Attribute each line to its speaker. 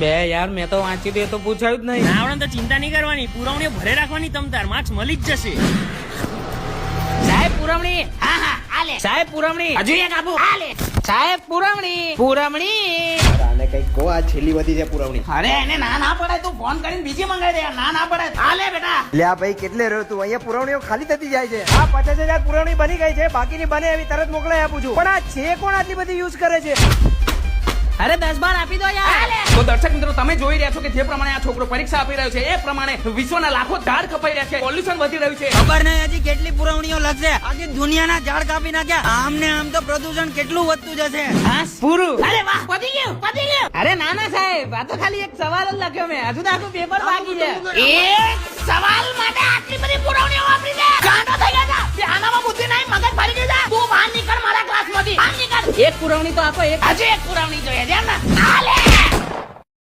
Speaker 1: બે યાર મેં તો વાંચી દે તો પૂછાયું જ નહીં.
Speaker 2: આવડે તો ચિંતા નહીં કરવાની, પુરવણીઓ ભરે રાખવાની, તમતાર માર્ક્સ મળી જ જશે.
Speaker 1: સાહેબ પુરવણી.
Speaker 3: હા હા આલે
Speaker 1: સાહેબ પુરવણી.
Speaker 3: હજુ એક આપું આલે
Speaker 1: સાહેબ પુરવણી. પુરવણી.
Speaker 4: આને કઈ કો આ છેલ્લી વધી છે પુરવણી.
Speaker 3: અરે એને ના પડાય, તું ફોન કરીને બીજી મંગાવી દે. ના પડાય આલે બેટા.
Speaker 4: લે આ ભાઈ કેટલે રહ્યો તું? અહીંયા પુરવણીઓ ખાલી થતી જાય છે. આ 50,000 પુરવણી બની ગઈ છે, બાકીની બને એવી તરત મોકલાઈ આપું છું. પણ આ છે કોણ આટલી બધી યુઝ કરે છે?
Speaker 1: અરે 10-12 આપી દો યાર.
Speaker 5: તો દર્શક મિત્રો તમે જોઈ રહ્યા છો કે જે પ્રમાણે આ છોકરો પરીક્ષા આપી રહ્યો છે એ પ્રમાણે વિશ્વના લાખો ઝાડ કપાઈ રહ્યા છે, પોલ્યુશન વધી રહ્યું છે.
Speaker 2: ખબર નહીં હજી કેટલી પુરવણીઓ લગશે. આખી દુનિયાના ઝાડ કાપી નાખ્યા. આમને આમ તો પ્રદૂષણ કેટલું વધતું જશે.
Speaker 1: હા પૂરું.
Speaker 3: અરે વાહ પતી ગયું.
Speaker 1: અરે ના ના સાહેબ, આ તો ખાલી એક સવાલ જ લખ્યો મેં. હજુ તો આખું પેપર બાકી છે.
Speaker 3: એક સવાલ માટે આટલી બધી પુરવણીઓ વાપરી દે. ગાંડો થઈ ગયા તા. બે આનામાં બુદ્ધિ નહીં, મગજ ફરી ગયું છે. તું બહાર નીકળ મારા ક્લાસમાંથી. બહાર નીકળ.
Speaker 1: એક પુરવણી તો આપો. એક
Speaker 3: હજી એક પુરવણી જોઈએ છે એમ ને? આલે